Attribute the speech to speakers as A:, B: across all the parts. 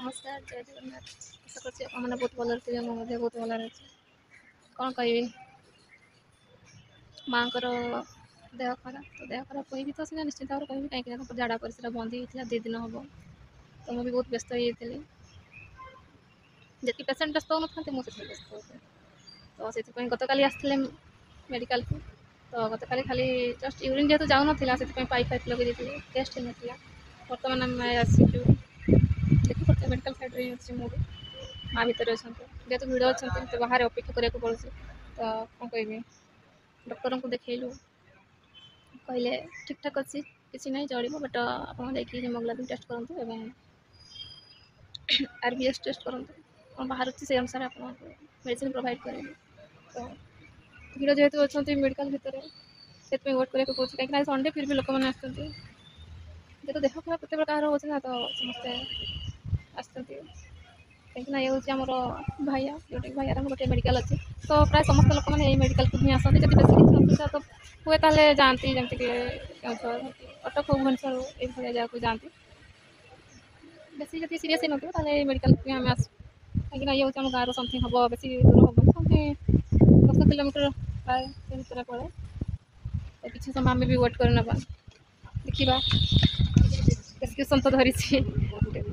A: नमस्कार जय जगन्नाथ आशा करছি ଆପଣମାନେ ବହୁତ ଭଲରେ ଥିବେ ମୁଁ ମଧ୍ୟ ବହୁତ ଭଲରେ ଅଛି। କ'ଣ କହିବି ମାଆଙ୍କର ଦେହ ଖରାପ ତ ଦେହ ଖରାପ କହିବି ତ ସିନା ନିଶ୍ଚିନ୍ତ ଭାବରେ କହିବି କାହିଁକିନା ତାଙ୍କର ଝାଡ଼ା ପରିସ୍ରା ବନ୍ଦ ହେଇଯାଇଥିଲା 2 ଦିନ ହେବ। ତ ମୁଁ ବି ବହୁତ ବ୍ୟସ୍ତ ହେଇଯାଇଥିଲି ଯେତିକି ପେସେଣ୍ଟ ବ୍ୟସ୍ତ ହେଉନଥାନ୍ତି ମୁଁ ସେତିକି ବ୍ୟସ୍ତ ହେଉଥିଲି। ତ ସେଥିପାଇଁ ଗତକାଲି ଆସିଥିଲେ ମେଡ଼ିକାଲକୁ ତ ଗତକାଲି ଖାଲି ଜଷ୍ଟ ୟୁରିନ୍ ଯେହେତୁ ଯାଉନଥିଲା ସେଥିପାଇଁ ପାଇପ୍ ଲଗାଇ ଦେଇଥିଲି ଟେଷ୍ଟ ହେଇନଥିଲା। ବର୍ତ୍ତମାନ ଆମେ ଆସିଛୁ ଦେଖିପାରୁଥିବେ ମେଡ଼ିକାଲ ସାଇଡ଼୍ରେ ହିଁ ଅଛି ମୁଁ ବି ମା ଭିତରେ ଅଛନ୍ତି ଯେହେତୁ ଭିଡ଼ ଅଛନ୍ତି ତ ବାହାରେ ଅପେକ୍ଷା କରିବାକୁ ପଡ଼ୁଛି। ତ କ'ଣ କହିବି ଡକ୍ଟରଙ୍କୁ ଦେଖେଇଲୁ କହିଲେ ଠିକ୍ ଠାକ୍ ଅଛି କିଛି ନାହିଁ ଚଳିବ ବଟ୍ ଆପଣ ଯାଇକି ହିମୋଗ୍ଲୋବିନ୍ ଟେଷ୍ଟ କରନ୍ତୁ ଏବଂ RBS ଟେଷ୍ଟ କରନ୍ତୁ କ'ଣ ବାହାରୁଛି ସେଇ ଅନୁସାରେ ଆପଣଙ୍କୁ ମେଡ଼ିସିନ୍ ପ୍ରୋଭାଇଡ଼ କରିବେ। ତ ଭିଡ଼ ଯେହେତୁ ଅଛନ୍ତି ମେଡ଼ିକାଲ ଭିତରେ ସେଥିପାଇଁ ୱେଟ୍ କରିବାକୁ ପଡ଼ୁଛି କାହିଁକିନା ସଣ୍ଡେ ଫିର୍ ବି ଲୋକମାନେ ଆସୁଛନ୍ତି ଯେହେତୁ ଦେହ ଖରାପ କେତେବେଳେ କାହାର ହେଉଛି ନା ତ ସମସ୍ତେ ଆସିଛନ୍ତି କାହିଁକିନା ଇଏ ହେଉଛି ଆମର ଭାଇଆ ଯେଉଁଟାକି ଭାଇଆର ଗୋଟେ ମେଡ଼ିକାଲ ଅଛି ତ ପ୍ରାୟ ସମସ୍ତ ଲୋକମାନେ ଏଇ ମେଡ଼ିକାଲକୁ ହିଁ ଆସନ୍ତି ଯଦି ବେଶୀ କିଛି ଅସୁବିଧା ତ ହୁଏ ତାହେଲେ ଯାଆନ୍ତି ଯେମିତିକି କେଉଁଝର କଟକ ଭୁବନେଶ୍ୱର ଏଇଭଳିଆ ଜାଗାକୁ ଯାଆନ୍ତି। ବେଶୀ ଯଦି ସିରିୟସ୍ ହେଇନଥିବ ତାହେଲେ ଏଇ ମେଡ଼ିକାଲକୁ ହିଁ ଆମେ ଆସୁ କାହିଁକିନା ଇଏ ହେଉଛି ଆମ ଗାଁର ସମଥିଙ୍ଗ ହେବ ବେଶୀ ଦୂର ହେବନି ସମଥିଙ୍ଗ 10 କିଲୋମିଟର ପ୍ରାୟ ସେ ଭିତରେ ପଡ଼େ। ତ କିଛି ସମୟ ଆମେ ବି ୱେଟ୍ କରିନେବା ଦେଖିବା ପ୍ରେସ୍କ୍ରିପ୍ସନ୍ ତ ଧରିଛି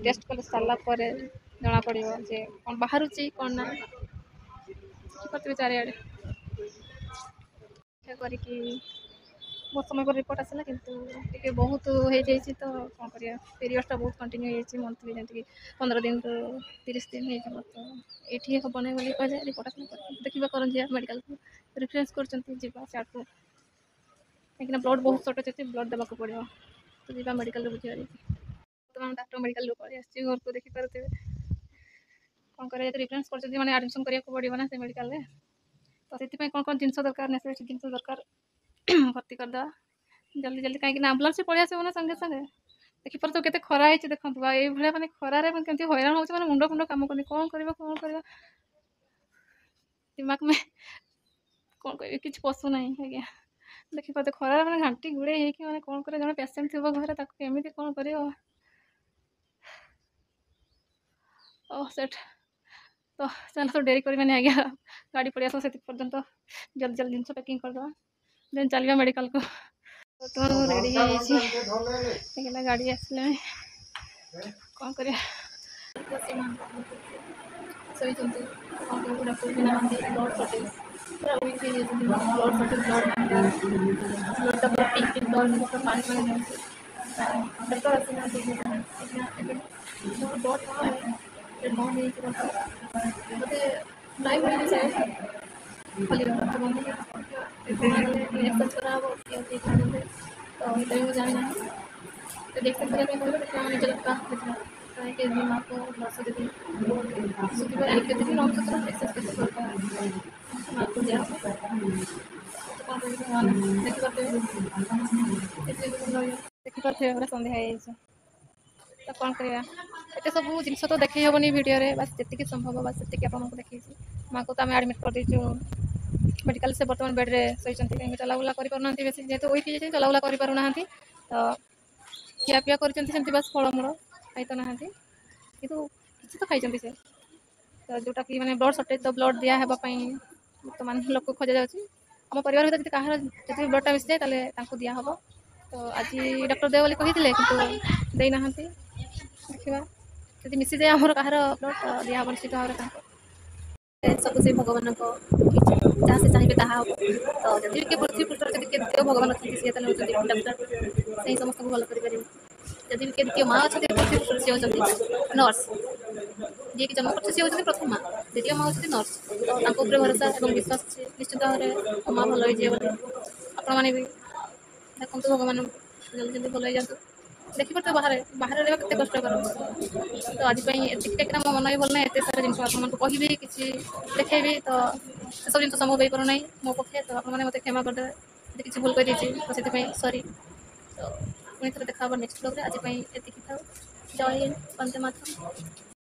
A: ଟେଷ୍ଟ କଲେ ସାରିଲା ପରେ ଜଣାପଡ଼ିବ ଯେ କ'ଣ ବାହାରୁଛି କ'ଣ ନାହିଁ ଦେଖିପାରୁଥିବେ ଚାରିଆଡ଼େ କରିକି ବହୁତ ସମୟ ପରେ ରିପୋର୍ଟ ଆସିଲା କିନ୍ତୁ ଟିକେ ବହୁତ ହେଇଯାଇଛି ତ କ'ଣ କରିବା ପିରିୟଡ଼୍ସଟା ବହୁତ କଣ୍ଟିନ୍ୟୁ ହେଇଯାଇଛି ମନ୍ଥଲି ଯେମିତିକି 15 ଦିନରୁ 30 ଦିନ ହେଇଯିବ ତ ଏଇଠି ହେବ ନାହିଁ ବୋଲି କହିଲେ ରିପୋର୍ଟ ଆସିଲା ଦେଖିବା କରନ୍ତି ଯିବା ମେଡ଼ିକାଲକୁ ରିଫରେନ୍ସ କରୁଛନ୍ତି ଯିବା ସିଆଡ଼କୁ କାହିଁକିନା ବ୍ଲଡ଼ ବହୁତ ସର୍ଟେଜ୍ ଅଛି ବ୍ଲଡ଼ ଦେବାକୁ ପଡ଼ିବ ତ ଯିବା ମେଡ଼ିକାଲରେ ବୁଝିବା ବର୍ତ୍ତମାନ ଡାକ୍ତର ମେଡ଼ିକାଲରୁ ପଳେଇ ଆସିଛି ଘରକୁ ଦେଖିପାରୁଥିବେ କ'ଣ କରିବା ଯଦି ରିଫରେନ୍ସ କରୁଛନ୍ତି ମାନେ ଆଡ଼ମିସନ୍ କରିବାକୁ ପଡ଼ିବ ନା ସେ ମେଡ଼ିକାଲରେ ତ ସେଥିପାଇଁ କ'ଣ ଜିନିଷ ଦରକାର ନେସେସିଟି ଜିନିଷ ଦରକାର ଭର୍ତ୍ତି କରିଦେବା ଜଲ୍ଦି ଜଲ୍ଦି କାହିଁକିନା ଆମ୍ବୁଲାନ୍ସ ପଳେଇ ଆସିବ ନା ସାଙ୍ଗେ ସାଙ୍ଗେ ଦେଖିପାରୁଥିବ କେତେ ଖରା ହେଇଛି ଦେଖନ୍ତୁ ଆଉ ଏଇଭଳିଆ ମାନେ ଖରାରେ ମାନେ କେମିତି ହଇରାଣ ହେଉଛି ମାନେ ମୁଣ୍ଡ କାମ କରୁନି କ'ଣ କରିବା ଦିମାଗ ମେ କ'ଣ କହିବି କିଛି ପଶୁନାହିଁ ଆଜ୍ଞା ଦେଖିପାରୁଥିବେ ଖରାରେ ମାନେ ଘାଣ୍ଟି ଘୋଡ଼େଇ ହେଇକି ମାନେ କ'ଣ କରିବା ଜଣେ ପେସେଣ୍ଟ ଥିବ ଘରେ ତାକୁ କେମିତି କ'ଣ କରିବ ସେଟ୍ ତ ସେମାନେ ସବୁ ଡେରି କରିବେନି ଆଜ୍ଞା ଗାଡ଼ି ପଳେଇ ଆସିବ ସେଥି ପର୍ଯ୍ୟନ୍ତ ଜଲ୍ଦି ଜିନିଷ ପ୍ୟାକିଂ କରିଦେବା ଦେନ୍ ଚାଲିବା ମେଡ଼ିକାଲକୁ। ବର୍ତ୍ତମାନ ମୁଁ ରେଡ଼ି ହେଇଯାଇଛି କାହିଁକିନା ଗାଡ଼ି ଆସିଲାଣି କ'ଣ କରିବା ଶୋଇଛନ୍ତି କ'ଣ କହିବୁ ଡକ୍ଟର ବି ନାହାନ୍ତି ବ୍ଲଡ଼ ସର୍ଟେଜ୍ ପୁରା ୱିକ୍ ହେଇଯାଇଛନ୍ତି ବ୍ଲଡ଼ ସର୍ଟେଜ୍ ବ୍ଲଡ଼ଟା ପୁରା ପିଙ୍କ୍ ବ୍ଲଡ଼ ପୁରା ପାଣି ଯାଉଛି ଡକ୍ଟର ଆସିନାହାନ୍ତି ଏବେ ବ୍ଲଡ଼ ବନ୍ଦ ହେଇଛି ମୋତେ ଟାଇମ୍ ହେଇନି ସେ ଖୋଲିବା ବନ୍ଦ ଏକ୍ସଚେଞ୍ଜ କରାହେବ ତ ସେଇଟା ବି ମୁଁ ଜାଣିନାହିଁ ତ ଏକ୍ସଚେଞ୍ଜ କରିବା ପାଇଁ କହିଲେ ଦେଖିବା ନିଜ ଦେଖିବା କାହିଁକି ମାଆକୁ ବର୍ଷ ଦେବି ସେଥିପାଇଁ କେତେ ଦିନ ଏକ୍ସଚେଞ୍ଜ ମାଆକୁ ଦିଆହେବ କ'ଣ କରିବି ଦେଖିପାରୁଥିବେ ପୁରା ସନ୍ଧ୍ୟା ହେଇଯାଇଛି ତ କ'ଣ କରିବା ଏତେ ସବୁ ଜିନିଷ ତ ଦେଖେଇ ହେବନି ଭିଡ଼ିଓରେ ବାସ୍ ଯେତିକି ସମ୍ଭବ ବାସ୍ ସେତିକି ଆପଣଙ୍କୁ ଦେଖେଇଛି ମାଆକୁ ତ ଆମେ ଆଡ଼ମିଟ୍ କରିଦେଇଛୁ ମେଡ଼ିକାଲ ସେ ବର୍ତ୍ତମାନ ବେଡ଼୍ରେ ଶୋଇଛନ୍ତି କାହିଁକି ଚଲାବୁଲା କରିପାରୁନାହାନ୍ତି ବେଶୀ ଯେହେତୁ ୱିକ୍ ହେଇଯାଇଛି ଚଲାବୁଲା କରିପାରୁନାହାନ୍ତି ତ ଖିଆପିଆ କରିଛନ୍ତି ସେମିତି ବାସ୍ ଫଳମୂଳ ଖାଇ ତ ନାହାନ୍ତି କିନ୍ତୁ କିଛି ତ ଖାଇଛନ୍ତି ସେ ତ ଯେଉଁଟାକି ମାନେ ବ୍ଲଡ଼ ସର୍ଟେଜ୍ ତ ବ୍ଲଡ଼ ଦିଆହେବା ପାଇଁ ବର୍ତ୍ତମାନ ଲୋକ ଖୋଜାଯାଉଛି ଆମ ପରିବାର ଭିତରେ ଯଦି କାହାର ଯଦି ବ୍ଲଡ଼ଟା ମିଶିଯାଏ ତାହେଲେ ତାଙ୍କୁ ଦିଆହେବ ତ ଆଜି ଡକ୍ଟର ଦେବ ବୋଲି କହିଥିଲେ କିନ୍ତୁ ଦେଇନାହାନ୍ତି ଦେଖିବା ଯଦି ମିଶିଯାଏ ଆମର କାହାର ବ୍ଲଡ଼ ଦିଆହେବ ନିଶ୍ଚିତ ଭାବରେ ତାଙ୍କୁ ସବୁ ସେଇ ଭଗବାନଙ୍କ ଯାହା ସେ ଚାହିଁବେ ତାହା ହେବ ତ ଯଦି କିଏ ପୃଥିବୀ ପୃଷ୍ଠରେ ଯଦି କିଏ ଦ୍ୱିତୀୟ ଭଗବାନ ଅଛନ୍ତି ସିଏ ତାହେଲେ ହେଉଛନ୍ତି ଡକ୍ଟର ସେହି ସମସ୍ତଙ୍କୁ ଭଲ କରିପାରିବେ ଯଦି ବି କିଏ ଦ୍ୱିତୀୟ ମା ଅଛନ୍ତି ପୃଥିବୀ ପୃଷ୍ଠରେ ସିଏ ହେଉଛନ୍ତି ନର୍ସ ଯିଏକି ଜନ୍ମ କରୁଛି ସିଏ ହେଉଛନ୍ତି ପ୍ରଥମ ମା ଦ୍ୱିତୀୟ ମା ହେଉଛନ୍ତି ନର୍ସ ତ ତାଙ୍କ ଉପରେ ଭରସା ଏବଂ ବିଶ୍ୱାସ ଅଛି ନିଶ୍ଚିତ ଭାବରେ ମୋ ମା ଭଲ ହେଇଯିବେ ବୋଲି ଆପଣମାନେ ବି ଦେଖନ୍ତୁ ଭଗବାନଙ୍କୁ ଜଲ୍ଦି ଜଲ୍ଦି ଭଲ ହେଇଯାଆନ୍ତୁ ଦେଖିପାରୁଥିବେ ବାହାରେ ରହିବା କେତେ କଷ୍ଟକର ତ ଆଜି ପାଇଁ ଏତିକି କାହିଁକିନା ମୋ ମନ ବି ଭଲ ନାହିଁ ଏତେ ସାରା ଜିନିଷ ଆପଣମାନଙ୍କୁ କହିବି କିଛି ଦେଖେଇବି ତ ସେସବୁ ଜିନିଷ ସମ୍ଭବ ହେଇପାରୁନାହିଁ ମୋ ପକ୍ଷେ ତ ଆପଣମାନେ ମୋତେ କ୍ଷମା କରିଦେବେ ଯଦି କିଛି ଭୁଲ କରିଦେଇଛି ତ ସେଥିପାଇଁ ସରି ତ ପୁଣି ଥରେ ଦେଖା ହେବ ନେକ୍ସଟ ବ୍ଲଗ୍ରେ ଆଜି ପାଇଁ ଏତିକି ଥାଉ ଜୟ ହିନ୍ଦ ବନ୍ଦେ ମାତରମ୍।